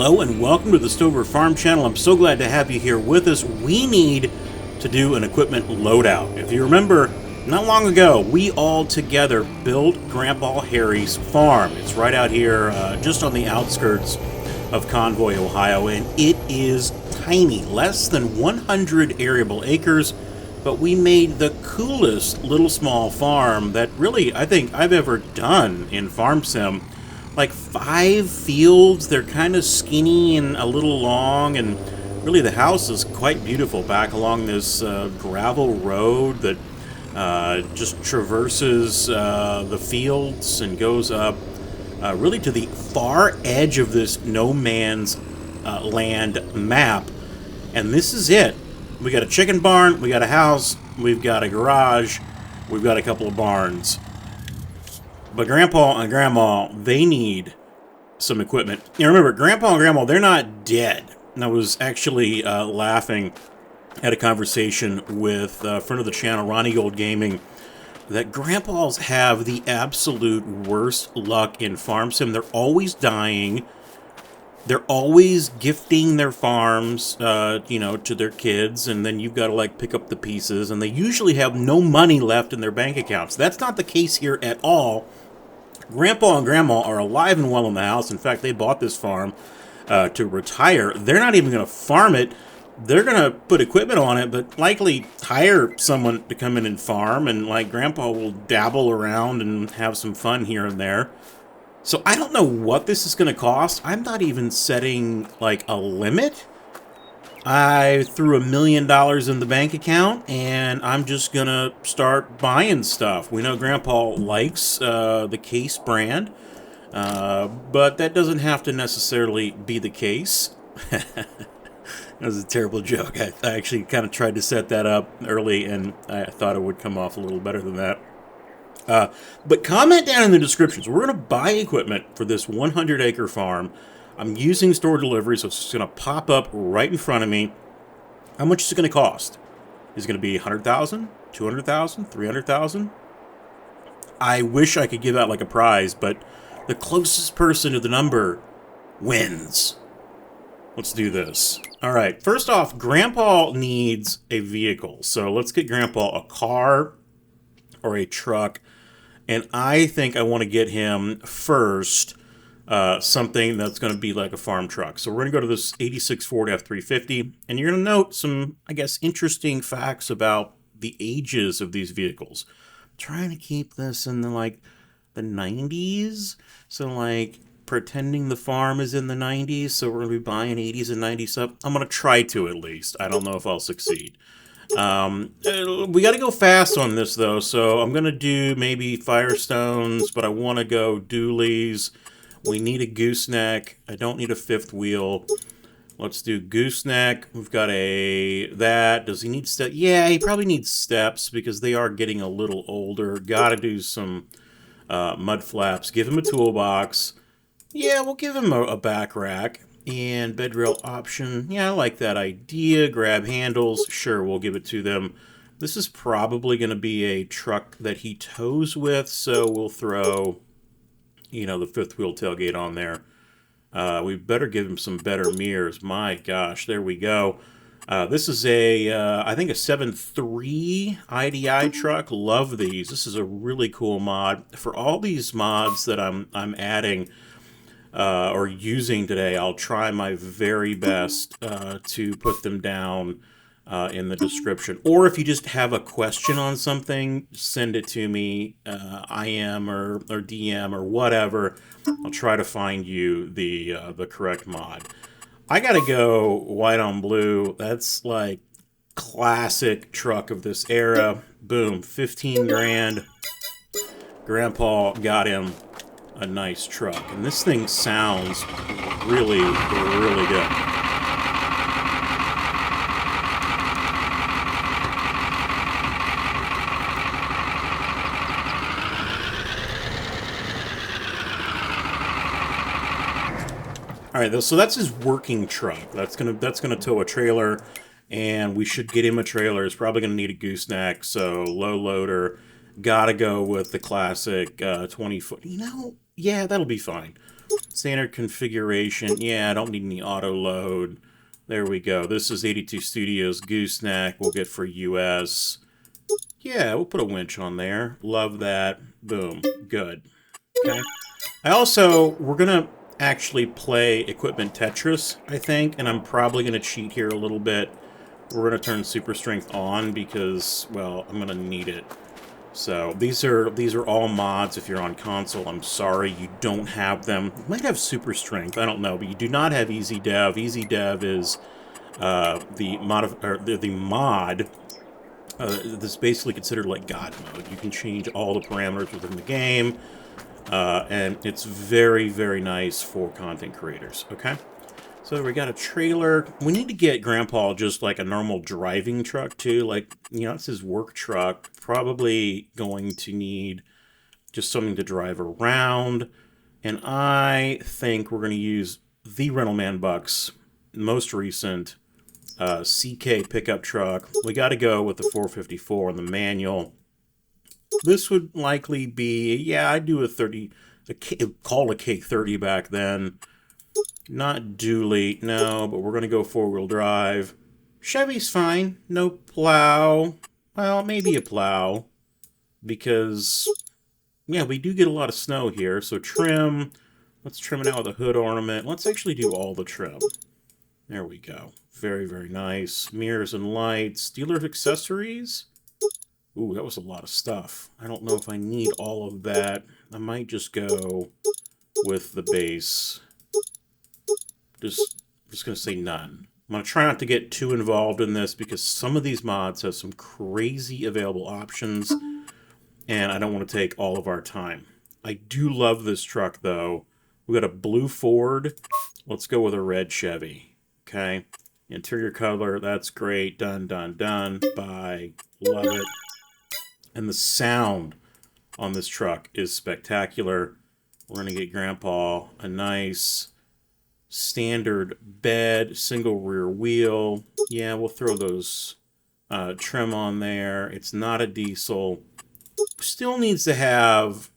Hello and welcome to the Stover Farm Channel. I'm so glad to have you here with us. We need to do an equipment loadout. If you remember, not long ago, we all together built Grandpa Harry's farm. It's right out here, just on the outskirts of Convoy, Ohio, and it is tiny, less than 100 arable acres, but we made the coolest little small farm that really I think I've ever done in Farm Sim. Like 5 fields, they're kind of skinny and a little long, and really the house is quite beautiful back along this gravel road that just traverses the fields and goes up really to the far edge of this no man's land map. And this is it. We got a chicken barn, we got a house, we've got a garage, we've got a couple of barns. But Grandpa and Grandma, they need some equipment. You know, remember, Grandpa and Grandma, they're not dead. And I was actually laughing at a conversation with a friend of the channel, Ronnie Gold Gaming, that Grandpas have the absolute worst luck in Farm Sim. They're always dying. They're always gifting their farms, you know, to their kids, and then you've got to, like, pick up the pieces, and they usually have no money left in their bank accounts. That's not the case here at all. Grandpa and Grandma are alive and well in the house. In fact, they bought this farm to retire. They're not even going to farm it. They're going to put equipment on it, but likely hire someone to come in and farm, and, like, Grandpa will dabble around and have some fun here and there. So I don't know what this is going to cost. I'm not even setting, like, a limit. I threw $1 million in the bank account, and I'm just going to start buying stuff. We know Grandpa likes the Case brand, but that doesn't have to necessarily be the case. That was a terrible joke. I actually kind of tried to set that up early, and I thought it would come off a little better than that. But comment down in the descriptions. We're going to buy equipment for this 100-acre farm. I'm using store delivery, so it's just going to pop up right in front of me. How much is it going to cost? Is it going to be $100,000, $200,000, $300,000? I wish I could give out like a prize, but the closest person to the number wins. Let's do this. All right, first off, Grandpa needs a vehicle. So let's get Grandpa a car or a truck. And I think I want to get him first something that's going to be like a farm truck. So we're going to go to this 86 Ford F350, and you're going to note some, I guess, interesting facts about the ages of these vehicles. I'm trying to keep this in the 90s. So like pretending the farm is in the 90s. So we're going to be buying 80s and 90s stuff. I'm going to try to, at least. I don't know if I'll succeed. We got to go fast on this though. So I'm going to do maybe Firestones, but I want to go dualies. We need a gooseneck. I don't need a fifth wheel. Let's do gooseneck. We've got that. Does he need steps? Yeah, he probably needs steps because they are getting a little older. Got to do some mud flaps. Give him a toolbox. Yeah, we'll give him a back rack. And bed rail option. Yeah, I like that idea. Grab handles. Sure, we'll give it to them. This is probably going to be a truck that he tows with, so we'll throw, you know, the fifth wheel tailgate on there. We better give him some better mirrors. My gosh, there we go. This is I think a 7.3 IDI truck. Love these. This is a really cool mod. For all these mods that I'm adding or using today, I'll try my very best to put them down in the description. Or if you just have a question on something, send it to me, IM or DM or whatever. I'll try to find you the correct mod. I gotta go white on blue. That's like classic truck of this era. Boom, 15 grand. Grandpa got him a nice truck. And this thing sounds really, really good. All right, so that's his working truck. That's gonna tow a trailer, and we should get him a trailer. It's probably gonna need a gooseneck, so low loader. Gotta go with the classic 20-foot. You know, yeah, that'll be fine. Standard configuration. Yeah, I don't need any auto load. There we go. This is 82 Studios Gooseneck. We'll get for US. Yeah, we'll put a winch on there. Love that. Boom. Good. Okay. We're going to actually play Equipment Tetris, I think, and I'm probably going to cheat here a little bit. We're going to turn Super Strength on because, well, I'm going to need it. So these are all mods. If you're on console, I'm sorry you don't have them. You might have Super Strength, I don't know, but you do not have Easy Dev. Easy Dev is the mod that's basically considered like God mode. You can change all the parameters within the game, and it's very, very nice for content creators. Okay. So we got a trailer. We need to get Grandpa just like a normal driving truck too. Like, you know, it's his work truck. Probably going to need just something to drive around. And I think we're going to use the Rental Man Bucks, most recent CK pickup truck. We got to go with the 454 and the manual. This would likely be, yeah, I'd do a 30, called a K30 back then. Not dually, no, but we're going to go four-wheel drive. Chevy's fine. No plow. Well, maybe a plow. Because, yeah, we do get a lot of snow here. So trim. Let's trim it out with a hood ornament. Let's actually do all the trim. There we go. Very, very nice. Mirrors and lights. Dealer accessories. Ooh, that was a lot of stuff. I don't know if I need all of that. I might just go with the base. I'm just going to say none. I'm going to try not to get too involved in this because some of these mods have some crazy available options, and I don't want to take all of our time. I do love this truck, though. We got a blue Ford. Let's go with a red Chevy. Okay. Interior color, that's great. Done, done, done. Bye. Love it. And the sound on this truck is spectacular. We're going to get Grandpa a nice standard bed, single rear wheel. Yeah, we'll throw those trim on there. It's not a diesel. Still needs to have,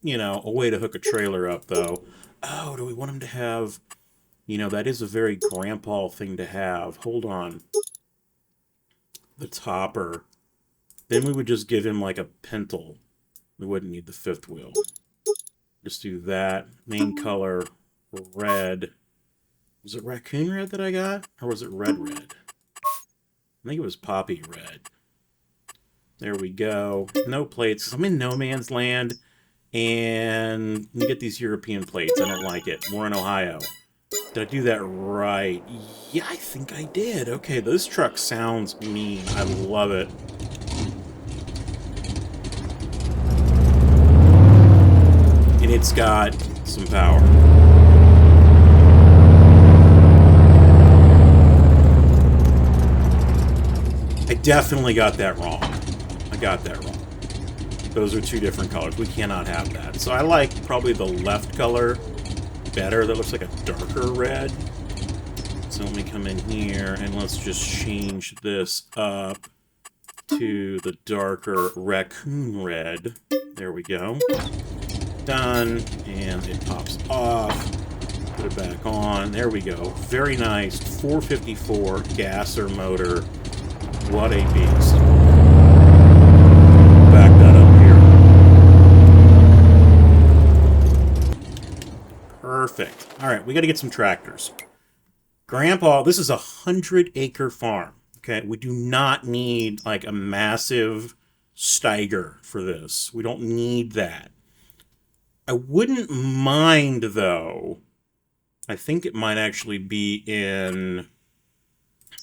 you know, a way to hook a trailer up, though. Oh, do we want him to have... You know, that is a very Grandpa thing to have. Hold on. The topper. Then we would just give him like a pintle. We wouldn't need the fifth wheel. Just do that. Main color, red. Was it raccoon red that I got? Or was it red red? I think it was poppy red. There we go. No plates. I'm in no man's land. And you get these European plates. I don't like it. We're in Ohio. Did I do that right? Yeah, I think I did. Okay, this truck sounds mean. I love it. And it's got some power. I definitely got that wrong. I got that wrong. Those are two different colors. We cannot have that. So I like probably the left color better. That looks like a darker red. So let me come in here and let's just change this up to the darker raccoon red. There we go. Done. And it pops off. Put it back on. There we go. Very nice. 454 gasser motor. What a beast. Back that up here. Perfect. All right, we got to get some tractors. Grandpa, this is a 100-acre farm. Okay, we do not need like a massive Steiger for this. We don't need that. I wouldn't mind, though. I think it might actually be in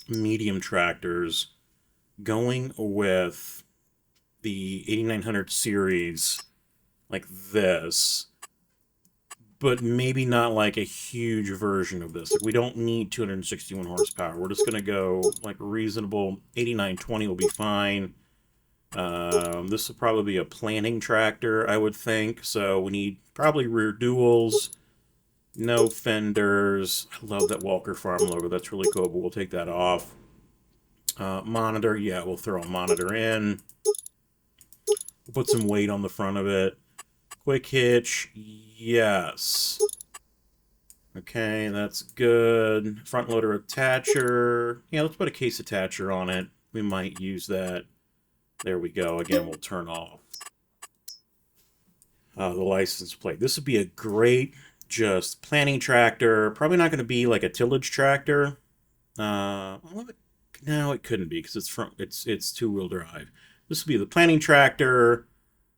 medium tractors going with the 8900 series like this, but maybe not like a huge version of this. Like, we don't need 261 horsepower. We're just going to go like reasonable. 8920 will be fine. This will probably be a planting tractor, I would think. So we need probably rear duals, no fenders. I love that Walker Farm logo. That's really cool, but we'll take that off. Monitor, yeah, we'll throw a monitor in. We'll put some weight on the front of it. Quick hitch, yes. Okay, that's good. Front loader attacher. Yeah, let's put a case attacher on it. We might use that. There we go. Again, we'll turn off the license plate. This would be a great just planting tractor. Probably not going to be like a tillage tractor. Well, no, it couldn't be because it's two-wheel drive. This would be the planting tractor.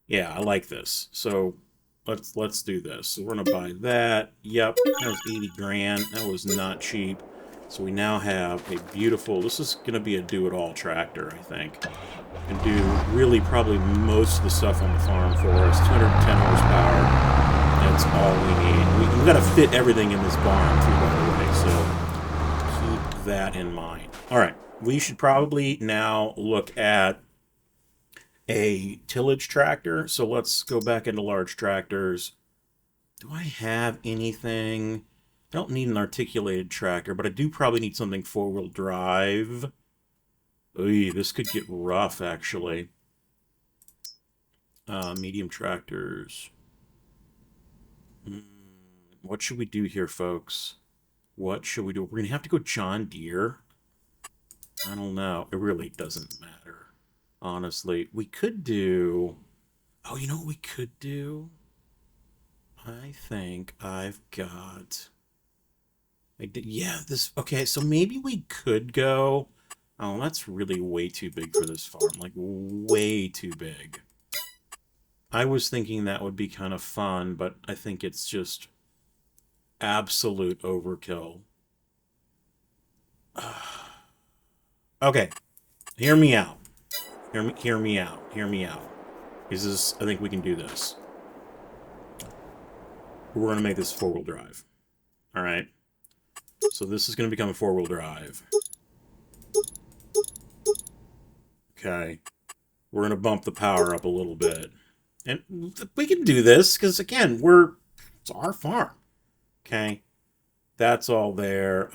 Yeah, I like this. So let's do this. So we're gonna buy that. Yep, that was 80 grand. That was not cheap. So we now have a beautiful. This is gonna be a do-it-all tractor, I think. And do really probably most of the stuff on the farm for us. 210 horsepower. That's all we need. We've got to fit everything in this barn too, by the way. So keep that in mind. All right, we should probably now look at a tillage tractor. So let's go back into large tractors. Do I have anything? I don't need an articulated tractor, but I do probably need something four-wheel drive. Ooh, this could get rough, actually. Medium tractors. What should we do here, folks? What should we do? We're going to have to go John Deere. I don't know. It really doesn't matter. Honestly, we could do... Oh, you know what we could do? I think I've got... Yeah, this... Okay, so maybe we could go... Oh, that's really way too big for this farm. Like, way too big. I was thinking that would be kind of fun, but I think it's just absolute overkill. Okay, hear me out. Hear me out. Hear me out. I think we can do this. We're going to make this four-wheel drive. All right? So this is going to become a four-wheel drive. Okay. We're going to bump the power up a little bit. And we can do this because, again, it's our farm. Okay? That's all there.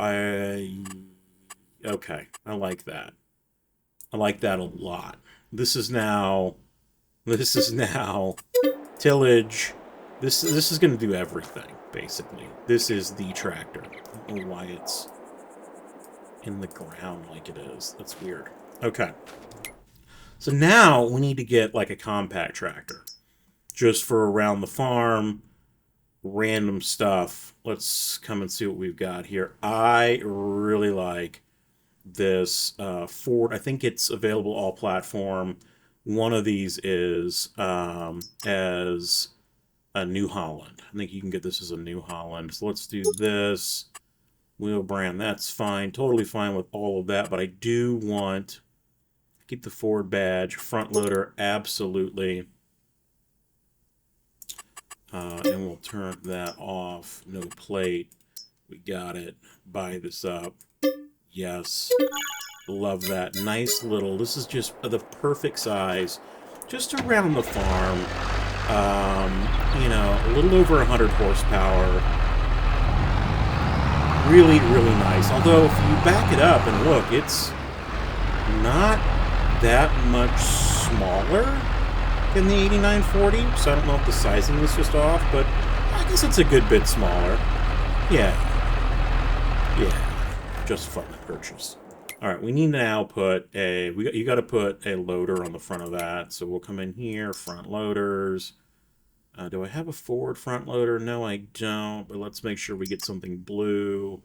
Okay. I like that. I like that a lot. This is now tillage. This is going to do everything, basically. This is the tractor. I don't know why it's in the ground like it is. That's weird. Okay. So now we need to get like a compact tractor. Just for around the farm, random stuff. Let's come and see what we've got here. I really like this Ford. I think it's available all platform. One of these is as a New Holland. I think you can get this as a New Holland. So let's do this. Wheel brand, that's fine. Totally fine with all of that, but I do want... Keep the Ford badge. Front loader, absolutely. And we'll turn that off. No plate. We got it. Buy this up. Yes. Love that. Nice little... This is just the perfect size. Just around the farm. You know, a little over 100 horsepower. Really, really nice. Although, if you back it up and look, it's not that much smaller than the 8940, so I don't know if the sizing is just off, but I guess it's a good bit smaller. Yeah, just fun to purchase. All right, we need to now put a... You got to put a loader on the front of that, so we'll come in here, front loaders. Do I have a Ford front loader? No, I don't, but let's make sure we get something blue.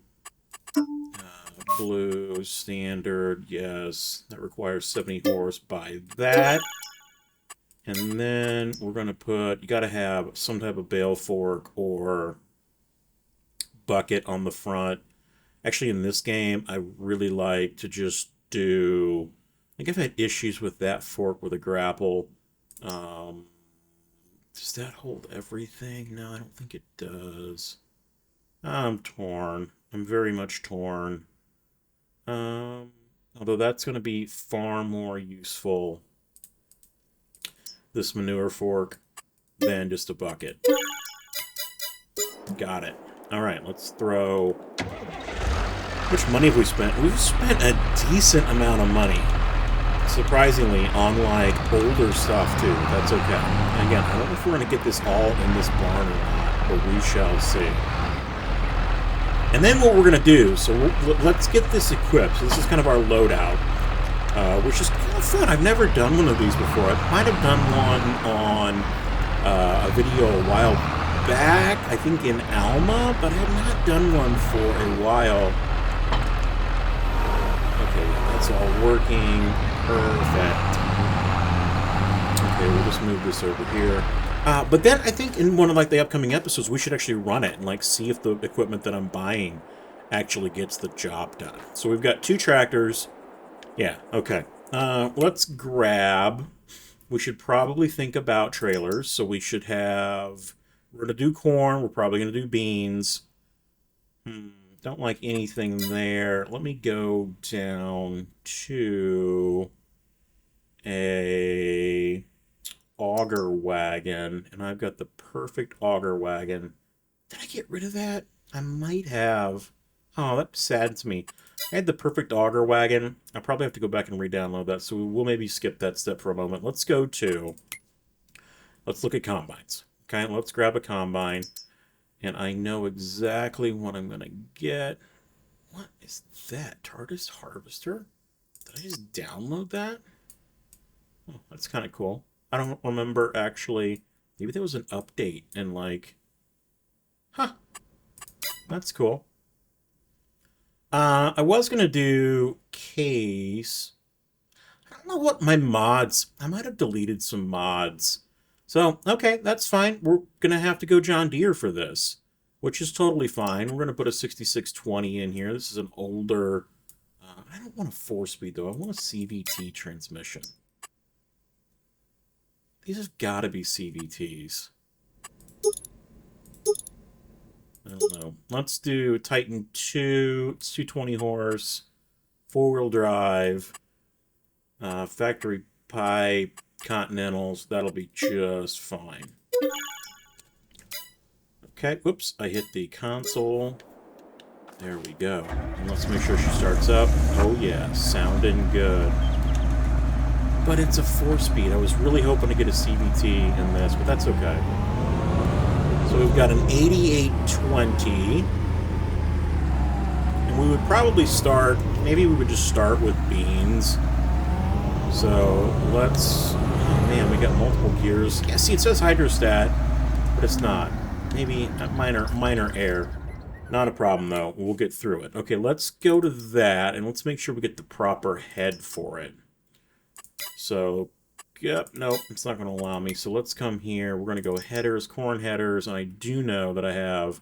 Blue, standard, yes. That requires 70 horse. Buy that. And then we're going to put... You got to have some type of bale fork or bucket on the front. Actually, in this game, I really like to just do... I think I've had issues with that fork with a grapple. Does that hold everything? No, I don't think it does. I'm torn. I'm very much torn. Although that's going to be far more useful, this manure fork, than just a bucket. Got it. Alright, let's throw... How much money have we spent? We've spent a decent amount of money. Surprisingly, on, like, older stuff, too. That's okay. And again, I don't know if we're going to get this all in this barn or not, but we shall see. And then what we're going to do, so let's get this equipped. So this is kind of our loadout, which is kind of fun. I've never done one of these before. I might have done one on a video a while back, I think in Alma, but I have not done one for a while. Okay, that's all working. Perfect. Okay, we'll just move this over here. But then I think in one of like the upcoming episodes, we should actually run it and like see if the equipment that I'm buying actually gets the job done. So we've got 2 tractors. Yeah, okay. Let's grab... We should probably think about trailers. So we should have... We're going to do corn. We're probably going to do beans. Don't like anything there. Let me go down to a auger wagon, and I've got the perfect auger wagon. Did I get rid of that? I might have. Oh, that saddens me. I had the perfect auger wagon. I probably have to go back and re-download that, so we'll maybe skip that step for a moment. Let's look at combines. Okay, let's grab a combine, and I know exactly what I'm going to get. What is that? TARDIS Harvester? Did I just download that? Oh, that's kind of cool. I don't remember actually. Maybe there was an update and like... Huh. That's cool. I was going to do case. I don't know what my mods... I might have deleted some mods. So, okay, that's fine. We're going to have to go John Deere for this, which is totally fine. We're going to put a 6620 in here. This is an older... I don't want a 4-speed, though. I want a CVT transmission. These have got to be CVTs. I don't know. Let's do Titan 2. It's 220 horse. 4-wheel drive. Factory pipe. Continentals. That'll be just fine. Okay. Whoops. I hit the console. There we go. And let's make sure she starts up. Oh, yeah. Sounding good. But it's a 4-speed. I was really hoping to get a CVT in this, but that's okay. So we've got an 8820. And we would probably start... Maybe we would just start with beans. So let's... Oh, man, we got multiple gears. Yeah, see, it says hydrostat, but it's not. Maybe a minor error. Not a problem, though. We'll get through it. Okay, let's go to that, and let's make sure we get the proper head for it. So, yep, nope, it's not going to allow me. So let's come here. We're going to go headers, corn headers, and I do know that I have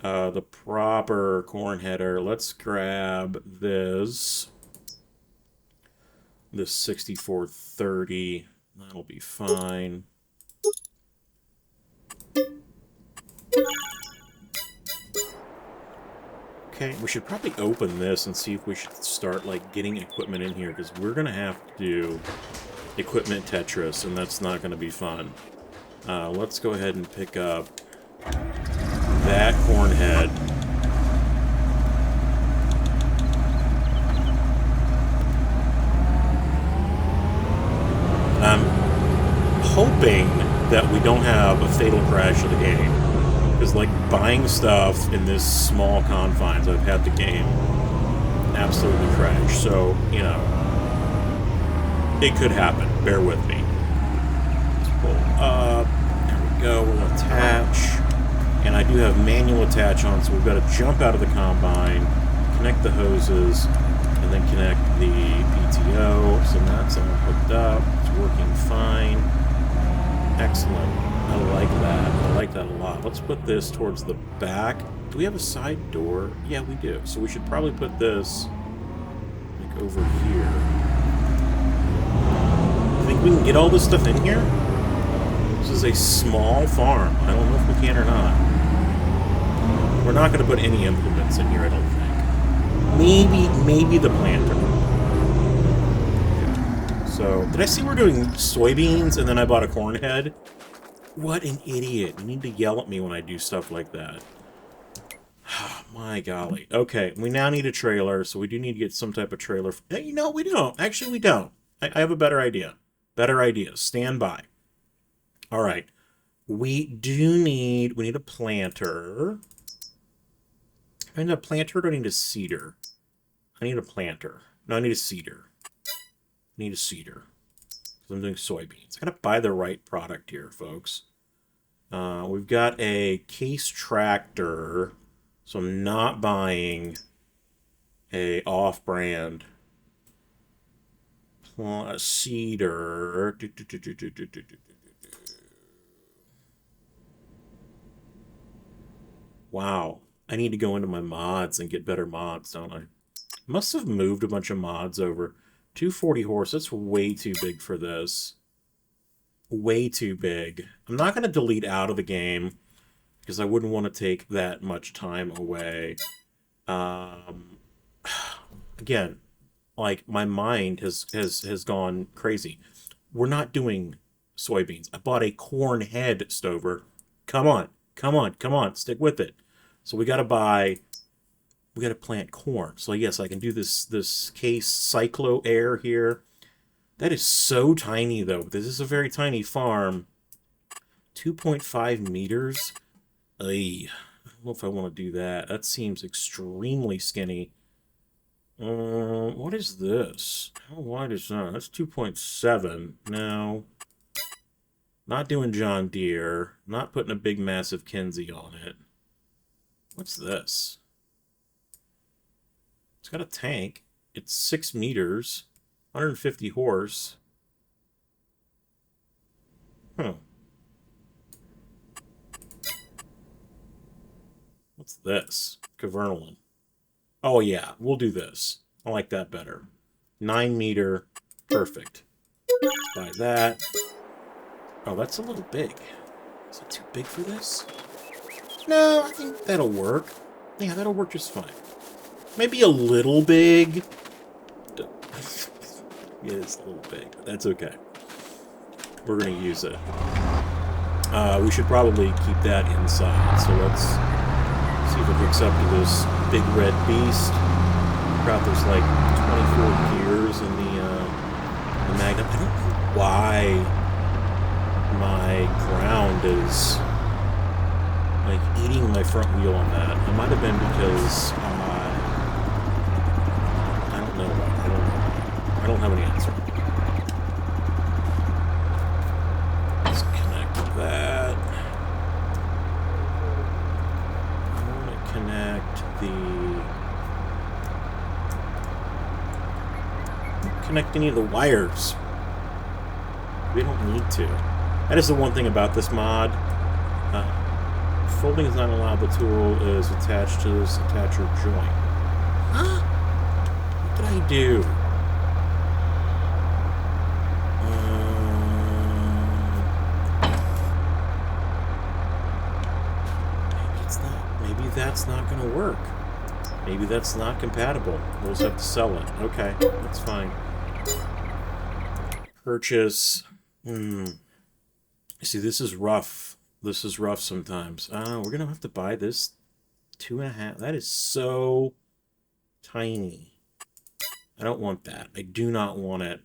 the proper corn header. Let's grab this 6430. That'll be fine. Okay, we should probably open this and see if we should start, like, getting equipment in here, because we're going to have to do equipment Tetris, and that's not going to be fun. Let's go ahead and pick up that corn head. I'm hoping that we don't have a fatal crash of the game. Because, like, buying stuff in this small confines, I've had the game absolutely crash. So, you know, it could happen. Bear with me. Let's pull up. There we go. We'll attach. And I do have manual attach on, so we've got to jump out of the combine, connect the hoses, and then connect the PTO. So that's all hooked up. It's working fine. Excellent. I like that. I like that a lot. Let's put this towards the back. Do we have a side door? Yeah, we do. So we should probably put this like over here. I think we can get all this stuff in here? This is a small farm. I don't know if we can or not. We're not going to put any implements in here, I don't think. Maybe the planter. Okay. So, did I see we're doing soybeans and then I bought a corn head? What an idiot. You need to yell at me when I do stuff like that. My golly. Okay, we now need a trailer, so we do need to get some type of trailer. Hey, no, we don't. Actually, we don't. I have a better idea. Better idea. Stand by. All right. We need a planter. I need a planter or do I need a seeder? I need a planter. No, I need a seeder. I need a seeder. Because I'm doing soybeans. I gotta buy the right product here, folks. We've got a case tractor, so I'm not buying a off-brand seeder. Wow. I need to go into my mods and get better mods, don't I? Must have moved a bunch of mods over. 240 horse, that's way too big for this. Way too big. I'm not going to delete out of the game because I wouldn't want to take that much time away. Again, like, my mind has gone crazy. We're not doing soybeans. I bought a corn head, Stover. Come on. Come on. Come on. Stick with it. So we got to plant corn. So yes, I can do this case cyclo air here. That is so tiny, though. This is a very tiny farm. 2.5 meters. I don't know if I want to do that. That seems extremely skinny. What is this? How wide is that? That's 2.7. No. Not doing John Deere. Not putting a big, massive Kinsey on it. What's this? It's got a tank. It's 6 meters. 150 horse. Huh. What's this? Cavernolan. Oh, yeah. We'll do this. I like that better. 9 meter. Perfect. Let's buy that. Oh, that's a little big. Is it too big for this? No, I think that'll work. Yeah, that'll work just fine. Maybe a little big. It is a little big. That's okay. We're going to use it. We should probably keep that inside. So let's see if it hooks up to this big red beast. Crap, there's like 24 gears in the magnet. I don't know why my ground is like eating my front wheel on that. It might have been because I don't know why. I don't have any answer. Let's connect that. I want to connect connect any of the wires. We don't need to. That is the one thing about this mod. Folding is not allowed. The tool is attached to this attacher joint. Huh? What did I do? Maybe that's not going to work. Maybe that's not compatible. We'll just have to sell it. Okay, that's fine. Purchase. See, this is rough. This is rough sometimes. We're going to have to buy this 2.5. That is so tiny. I don't want that. I do not want it.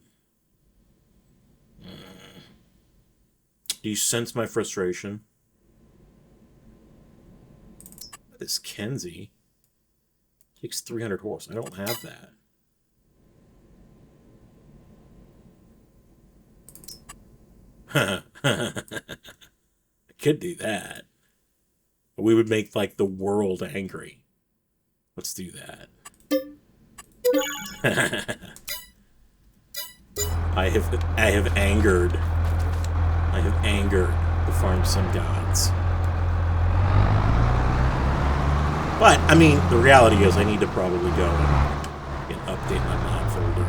Do you sense my frustration? This Kenzie takes 300 horse. I don't have that. I could do that. We would make like the world angry. Let's do that. I have angered the farm sim gods. But, I mean, the reality is I need to probably go and update my mod folder.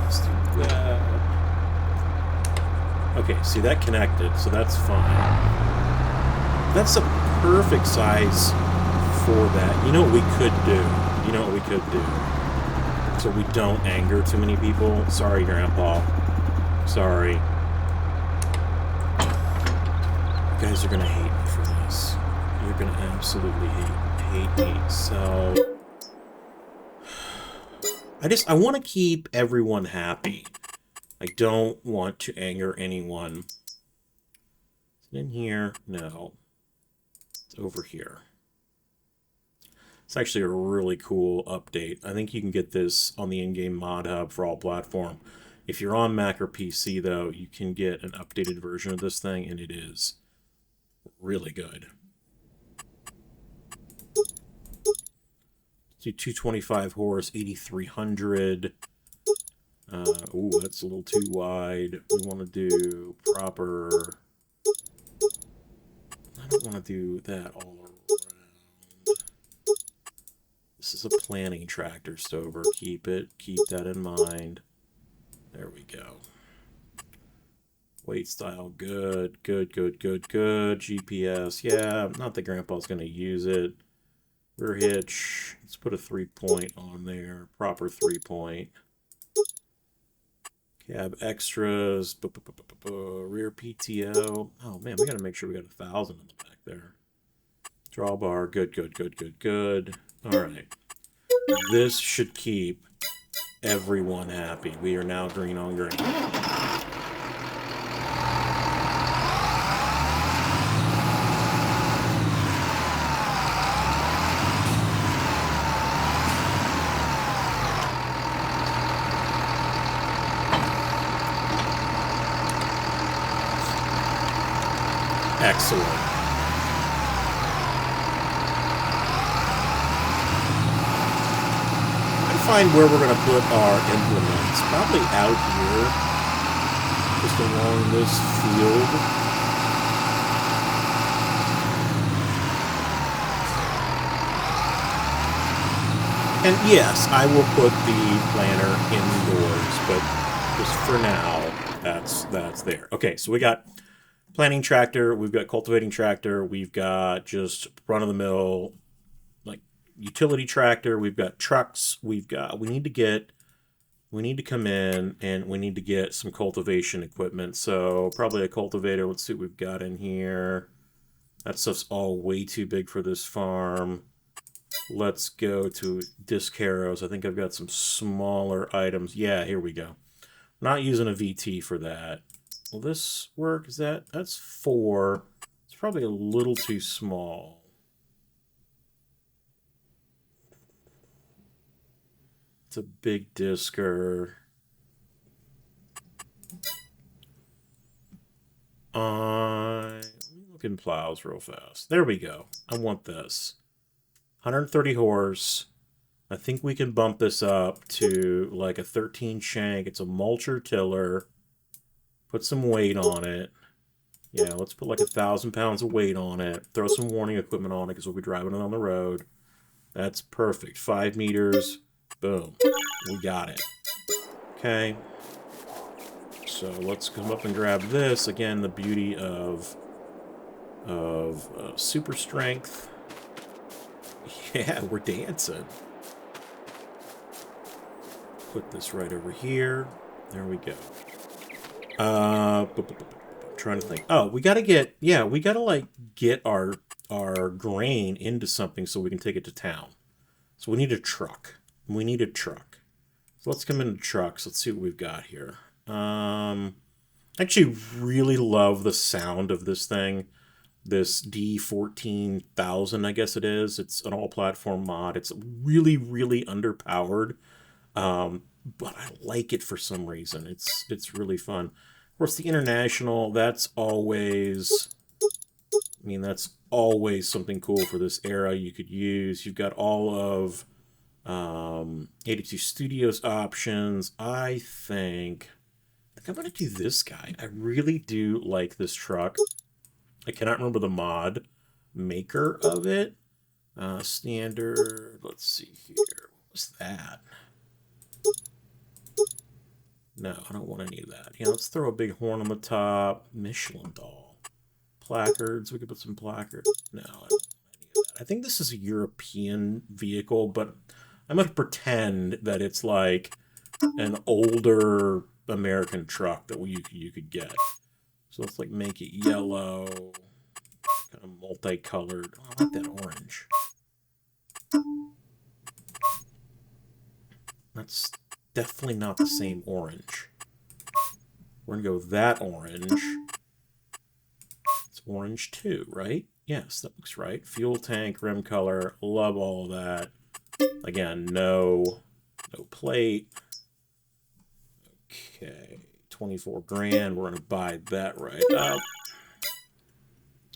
Let's do that. Okay, see, that connected, so that's fine. That's a perfect size for that. You know what we could do? You know what we could do? So we don't anger too many people. Sorry, Grandpa. Sorry. You guys are going to hate me for this. You're going to absolutely hate me. So I want to keep everyone happy. I don't want to anger anyone. Is it in here? No. It's over here. It's actually a really cool update. I think you can get this on the in-game mod hub for all platform. If you're on Mac or PC, though, you can get an updated version of this thing, and it is really good. Do 225 horse, 8,300. Ooh, that's a little too wide. We want to do proper. I don't want to do that all around. This is a planning tractor, Stover. Keep that in mind. There we go. Weight style, good. GPS, yeah, not that Grandpa's going to use it. Rear hitch, let's put a 3-point on there. Proper 3-point. Cab extras, rear PTO. Oh man, we got to make sure we got 1,000 in the back there. Drawbar, good. All right. This should keep everyone happy. We are now green on green. Excellent. Find where we're going to put our implements. Probably out here, just along this field. And yes, I will put the planter indoors, but just for now, that's there. Okay, so we got planting tractor, we've got cultivating tractor, we've got just run-of-the-mill utility tractor, we've got trucks, we need to come in and we need to get some cultivation equipment. So probably a cultivator. Let's see what we've got in here. That stuff's all way too big for this farm. Let's go to disc harrows. I think I've got some smaller items. Yeah, here we go. Not using a VT for that. Will this work? That's 4. It's probably a little too small. It's a big discer. Let me look in plows real fast. There we go. I want this. 130 horse. I think we can bump this up to like a 13 shank. It's a mulcher tiller. Put some weight on it. Yeah, let's put like 1,000 pounds of weight on it. Throw some warning equipment on it because we'll be driving it on the road. That's perfect. 5 meters. Boom. We got it. Okay. So let's come up and grab this. Again, the beauty of super strength. Yeah, we're dancing. Put this right over here. There we go. I'm trying to think. Oh, we gotta get, yeah, we gotta like get our grain into something so we can take it to town. So we need a truck. We need a truck. So let's come into trucks. Let's see what we've got here. I actually really love the sound of this thing. This D14000, I guess it is. It's an all-platform mod. It's really, really underpowered, but I like it for some reason. It's really fun. Of course, the International, that's always... I mean, that's always something cool for this era you could use. You've got all of 82 Studios options. I think I'm going to do this guy. I really do like this truck. I cannot remember the mod maker of it. Standard, let's see here. What was that? No, I don't want any of that. Yeah, let's throw a big horn on the top. Michelin doll. Placards, we could put some placards. No, I don't want any of that. I think this is a European vehicle, but I'm going to pretend that it's like an older American truck that you could get. So let's like make it yellow, kind of multicolored. Oh, I like that orange. That's definitely not the same orange. We're gonna go with that orange. Let's orange too, right? Yes, that looks right. Fuel tank, rim color, love all of that. Again, no plate. Okay, 24 grand. We're gonna buy that right up.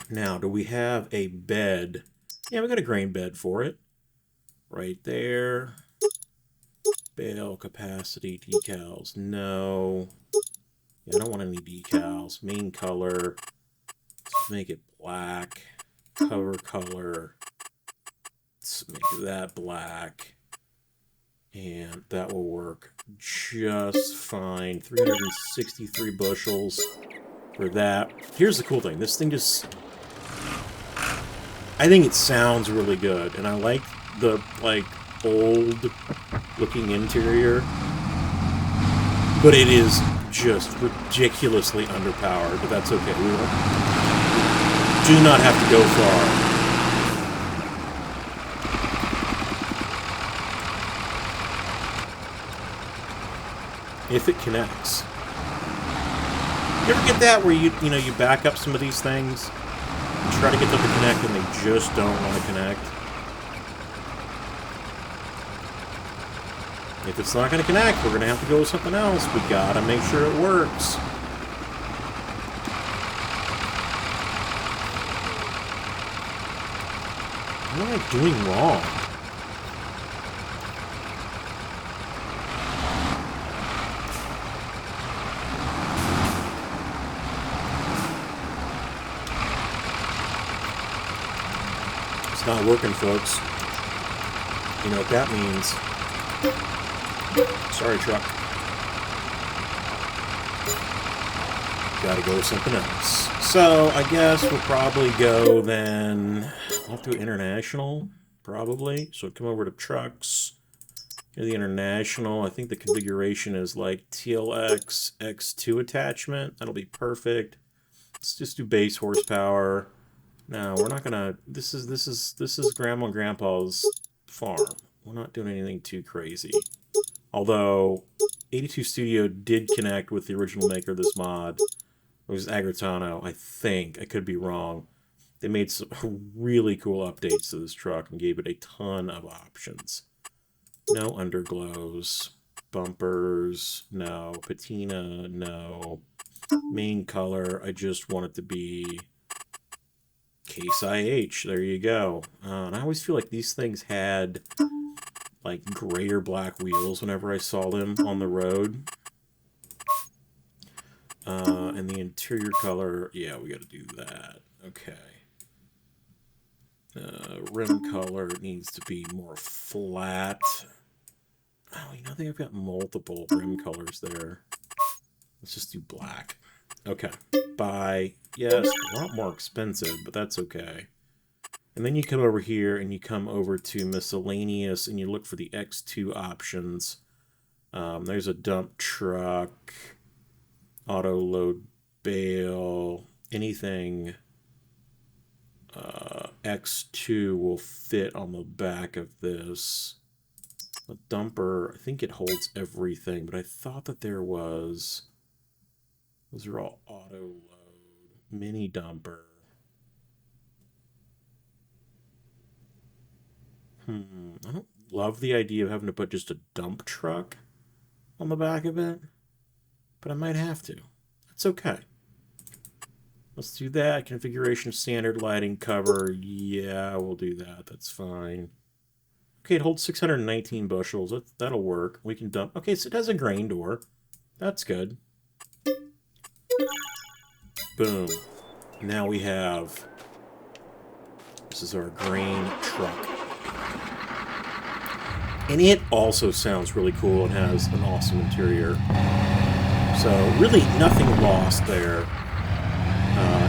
Now, do we have a bed? Yeah, we got a grain bed for it. Right there. Bale capacity, decals. No. Yeah, I don't want any decals. Main color. Let's make it black. Cover color. Let's make that black. And that will work just fine. 363 bushels for that. Here's the cool thing. This thing just... I think it sounds really good. And I like the, like, old-looking interior. But it is just ridiculously underpowered. But that's okay. We do not have to go far. If it connects. You ever get that where you back up some of these things, and try to get them to connect, and they just don't want to connect? If it's not going to connect, we're going to have to go with something else. We got to make sure it works. What am I doing wrong? It's not working, folks. You know what that means. Sorry, truck. Gotta go with something else. So, I guess we'll probably go then... We'll have to go international, probably. So, come over to trucks. Here's the international. I think the configuration is like TLX X2 attachment. That'll be perfect. Let's just do base horsepower. No, we're not gonna... This is Grandma and Grandpa's farm. We're not doing anything too crazy. Although, 82 Studio did connect with the original maker of this mod. It was Agritano, I think. I could be wrong. They made some really cool updates to this truck and gave it a ton of options. No underglows. Bumpers, no. Patina, no. Main color, I just want it to be... Case IH, there you go. And I always feel like these things had like gray or black wheels whenever I saw them on the road. And the interior color, yeah, we got to do that. Okay. Rim color needs to be more flat. Oh, I think I've got multiple rim colors there. Let's just do black. Okay. Buy. Yes, a lot more expensive, but that's okay. And then you come over here and you come over to miscellaneous and you look for the X2 options. There's a dump truck, auto load bale, anything X2 will fit on the back of this. A dumper, I think it holds everything, but I thought that there was... Those are all auto load. Mini dumper. I don't love the idea of having to put just a dump truck on the back of it, but I might have to. That's okay. Let's do that. Configuration, standard lighting, cover. Yeah, we'll do that. That's fine. Okay, it holds 619 bushels. That'll work. We can dump. Okay, so it has a grain door. That's good. Boom. Now we have... This is our grain truck. And it also sounds really cool and has an awesome interior. So really nothing lost there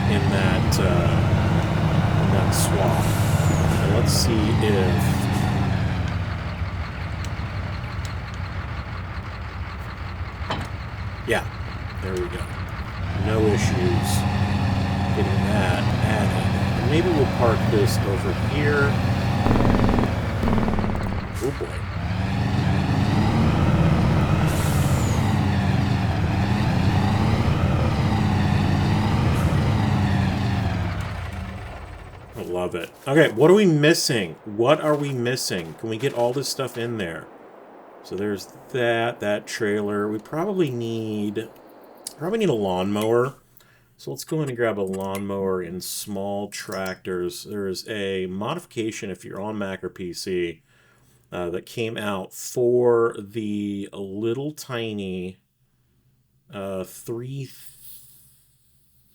in that swap. And let's see if... Yeah, there we go. No issues getting that added. And maybe we'll park this over here. Oh boy. love it. Okay, what are we missing? What are we missing? Can we get all this stuff in there? So there's that trailer. We probably need a lawnmower. So let's go ahead and grab a lawnmower in small tractors. There's a modification if you're on Mac or PC that came out for the little tiny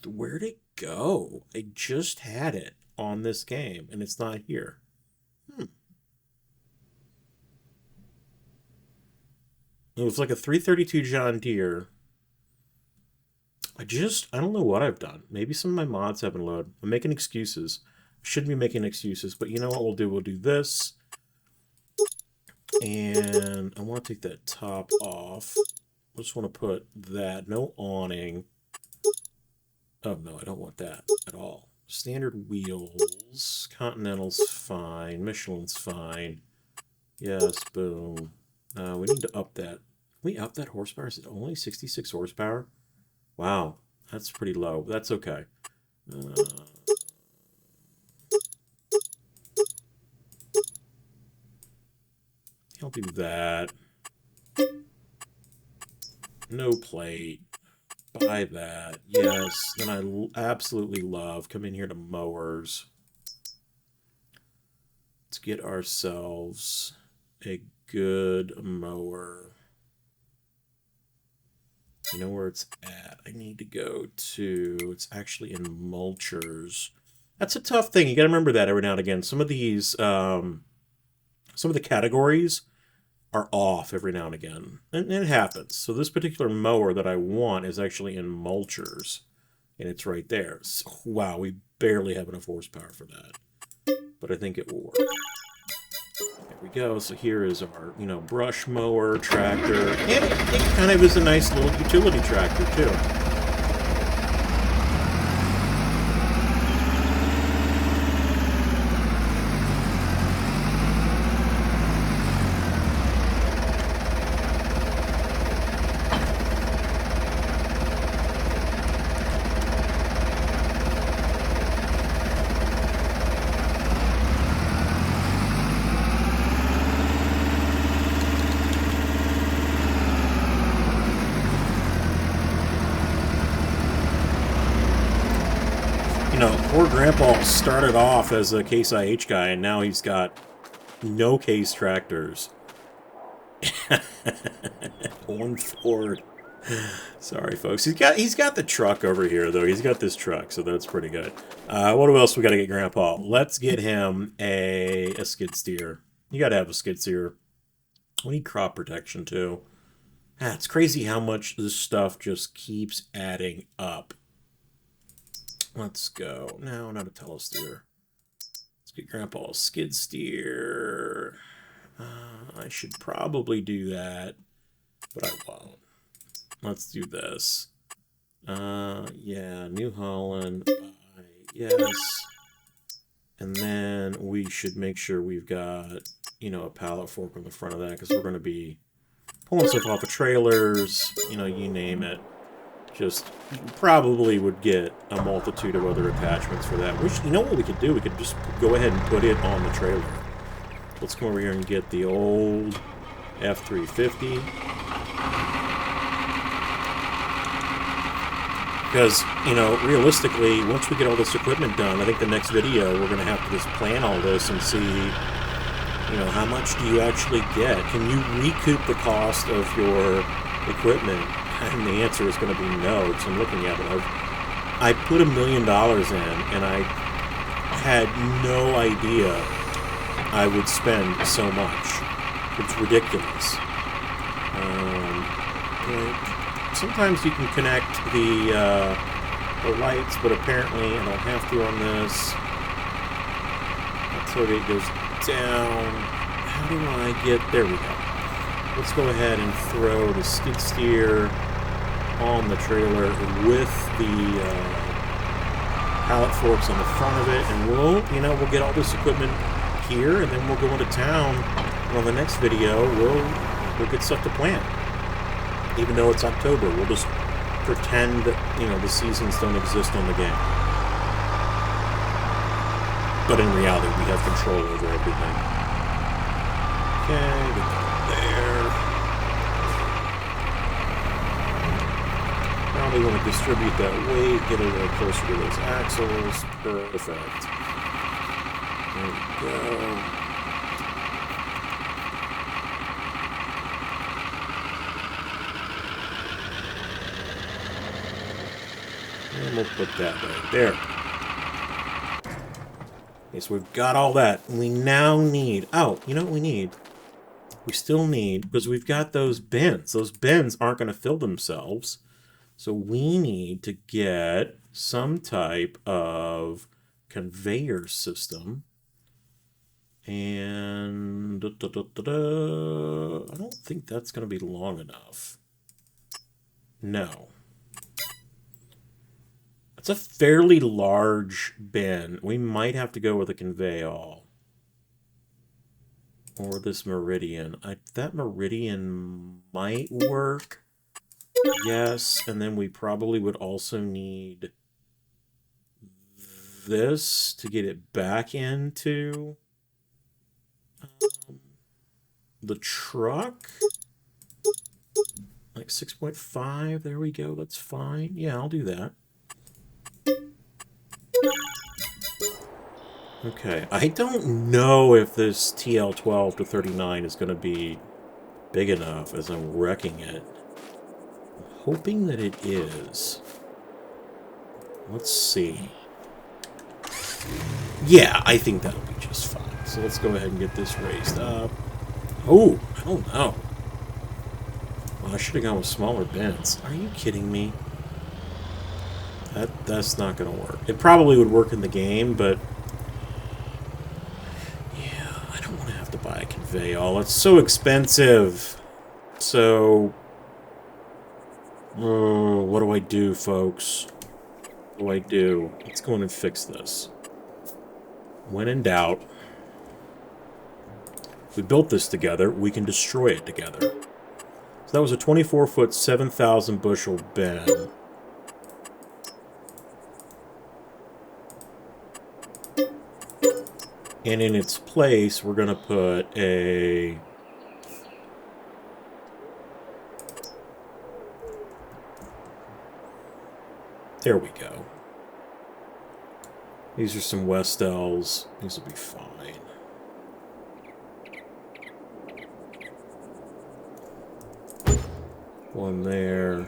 where'd it go? I just had it on this game and it's not here. It was like a 332 John Deere. I don't know what I've done. Maybe some of my mods haven't loaded. I'm making excuses. Shouldn't be making excuses, but you know what we'll do? We'll do this. And I want to take that top off. I just want to put that. No awning. Oh, no, I don't want that at all. Standard wheels. Continental's fine. Michelin's fine. Yes, boom. We need to up that. Can we up that horsepower? Is it only 66 horsepower? Wow, that's pretty low. That's okay. I'll do that. No plate. Buy that. Yes. Then I absolutely love. Come in here to mowers. Let's get ourselves a good mower. You know where it's at? I need to go to... It's actually in mulchers. That's a tough thing. You got to remember that every now and again. Some of these... some of the categories are off every now and again. And it happens. So this particular mower that I want is actually in mulchers. And it's right there. So, wow, we barely have enough horsepower for that. But I think it will work. There we go. So here is our, brush mower, tractor. And it kind of is a nice little utility tractor, too. Poor Grandpa started off as a Case IH guy, and now he's got no Case tractors. Orange Ford. Sorry, folks. He's got the truck over here, though. He's got this truck, so that's pretty good. What else we got to get Grandpa? Let's get him a skid steer. You got to have a skid steer. We need crop protection, too. It's crazy how much this stuff just keeps adding up. Let's go. No, not a telesteer. Let's get Grandpa a skid steer. I should probably do that, but I won't. Let's do this. Yeah, New Holland. Yes. And then we should make sure we've got, a pallet fork on the front of that, because we're going to be pulling stuff off of trailers, you name it. Just probably would get a multitude of other attachments for that. Which, what we could do? We could just go ahead and put it on the trailer. Let's come over here and get the old F350. Because, realistically, once we get all this equipment done, I think the next video we're going to have to just plan all this and see, how much do you actually get? Can you recoup the cost of your equipment? And the answer is going to be no, because I'm looking at it. I put $1 million in, and I had no idea I would spend so much. It's ridiculous. Sometimes you can connect the lights, but apparently I don't have to on this. Let's it goes down. How do I get... There we go. Let's go ahead and throw the skid steer on the trailer with the pallet forks on the front of it, and we'll get all this equipment here, and then we'll go into town. And on the next video, we'll get stuff to plant. Even though it's October, we'll just pretend that the seasons don't exist on the game. But in reality, we have control over everything. Okay, get that there. Probably want to distribute that weight, get a little closer to those axles. Perfect. There we go. And we'll put that right there. Okay, so we've got all that. We now need... Oh, you know what we need? We still need... Because we've got those bins. Those bins aren't going to fill themselves. So we need to get some type of conveyor system. And... I don't think that's going to be long enough. No. It's a fairly large bin. We might have to go with a conveyor. Or this meridian. That meridian might work. Yes, and then we probably would also need this to get it back into the truck. Like 6.5, there we go, that's fine. Yeah, I'll do that. Okay, I don't know if this TL12 to 39 is going to be big enough as I'm wrecking it. I'm hoping that it is. Let's see. Yeah, I think that'll be just fine. So let's go ahead and get this raised up. Oh, I don't know. Well, I should have gone with smaller bins. Are you kidding me? That's not going to work. It probably would work in the game, but... yeah, I don't want to have to buy a conveyor. It's so expensive. So... what do I do, folks? What do I do? Let's go in and fix this. When in doubt, we built this together, we can destroy it together. So that was a 24-foot, 7,000 bushel bin. And in its place, we're going to put a... there we go. These are some Westels. These will be fine. One there.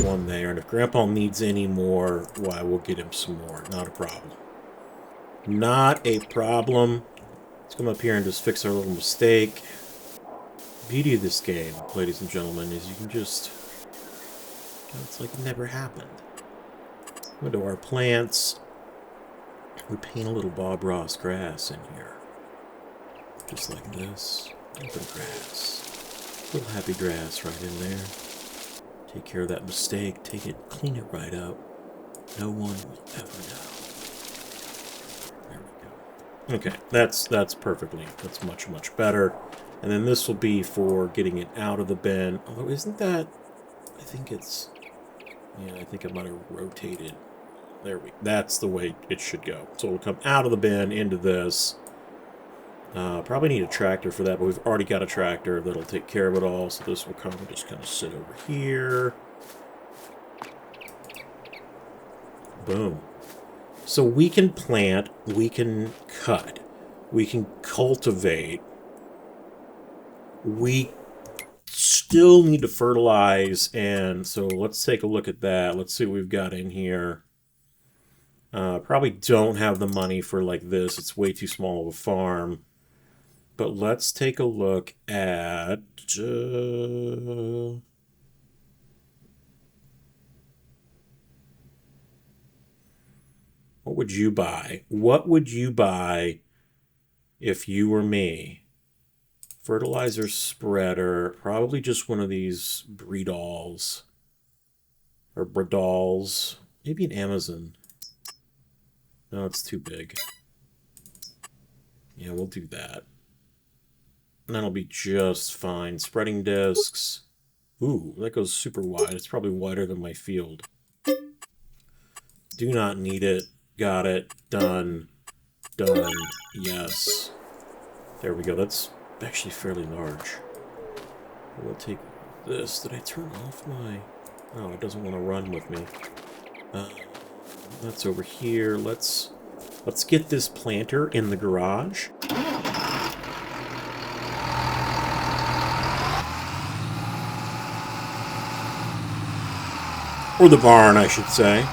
One there. And if Grandpa needs any more, why, we'll get him some more. Not a problem. Not a problem. Let's come up here and just fix our little mistake. Beauty of this game, ladies and gentlemen, is you can just... it's like it never happened. Go to our plants. We paint a little Bob Ross grass in here. Just like this. Open grass. Little happy grass right in there. Take care of that mistake. Take it, clean it right up. No one will ever know. There we go. Okay, that's perfectly. That's much, much better. And then this will be for getting it out of the bin. Although, isn't that... I think it's... yeah, I think I might have rotated. There we... that's the way it should go. So it'll come out of the bin into this. Probably need a tractor for that, but we've already got a tractor that'll take care of it all. So this will come and just kind of sit over here. Boom. So we can plant, we can cut, we can cultivate. We still need to fertilize, and so let's take a look at that. Let's see what we've got in here. Probably don't have the money for like this. It's way too small of a farm. But let's take a look at... what would you buy? What would you buy if you were me? Fertilizer spreader. Probably just one of these Bredals. Or Bredals. Maybe an Amazon. No, it's too big. Yeah, we'll do that. And that'll be just fine. Spreading discs. Ooh, that goes super wide. It's probably wider than my field. Do not need it. Got it. Done. Done. Yes. There we go. That's actually fairly large. We'll take this. Did I turn off my... Oh, it doesn't want to run with me. That's over here. Let's get this planter in the garage. Or the barn, I should say.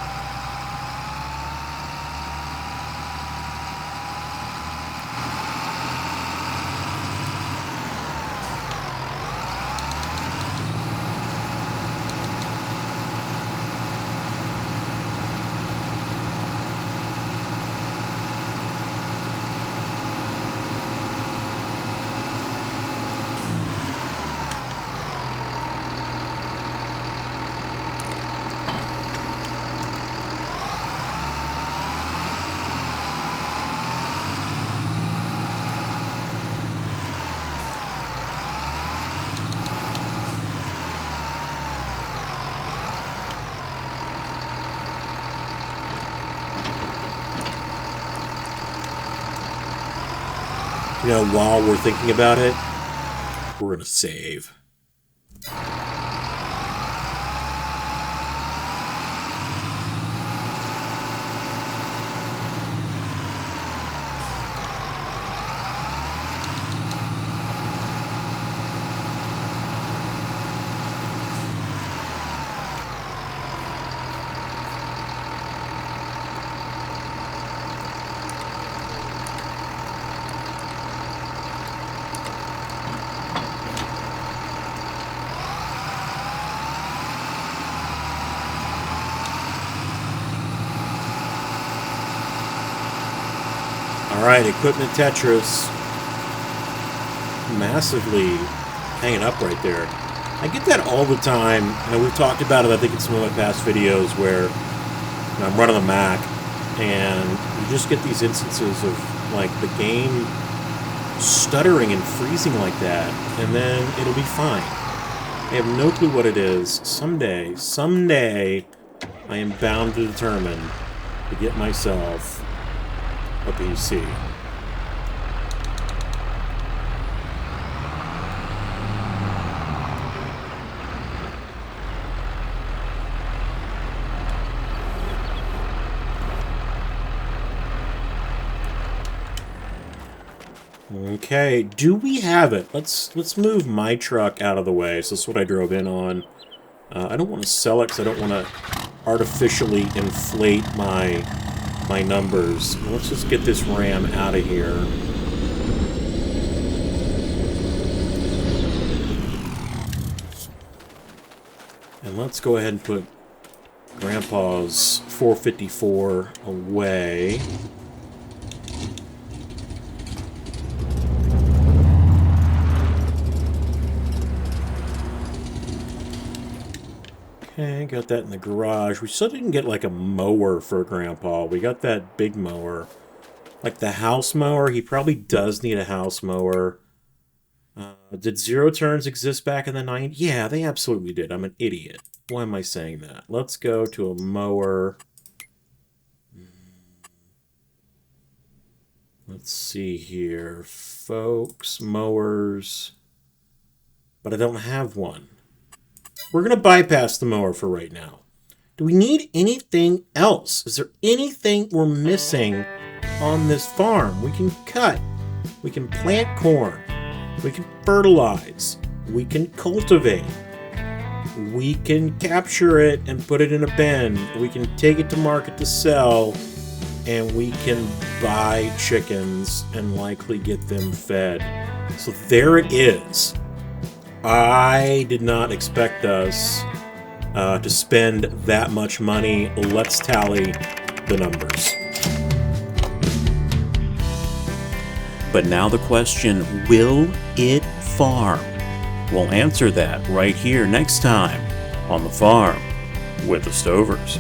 You know, while we're thinking about it, we're going to save. Alright, equipment Tetris. Massively hanging up right there. I get that all the time. You know, we've talked about it, I think, in some of my past videos where you know, I'm running a Mac and you just get these instances of like the game stuttering and freezing like that, and then it'll be fine. I have no clue what it is. Someday, I am bound to determine to get myself a PC. Okay, do we have it? Let's move my truck out of the way. So this is what I drove in on. I don't want to sell it because I don't want to artificially inflate my numbers. Let's just get this Ram out of here. And let's go ahead and put Grandpa's 454 away. Okay, got that in the garage. We still didn't get like a mower for Grandpa. We got that big mower. Like the house mower, he probably does need a house mower. Did zero turns exist back in the 90s? Yeah, they absolutely did. I'm an idiot. Why am I saying that? Let's go to a mower. Let's see here. Folks, mowers. But I don't have one. We're going to bypass the mower for right now. Do we need anything else? Is there anything we're missing on this farm? We can cut. We can plant corn. We can fertilize. We can cultivate. We can capture it and put it in a bin. We can take it to market to sell. And we can buy chickens and likely get them fed. So there it is. I did not expect us to spend that much money. Let's tally the numbers. But now the question, will it farm? We'll answer that right here next time on The Farm with the Stovers.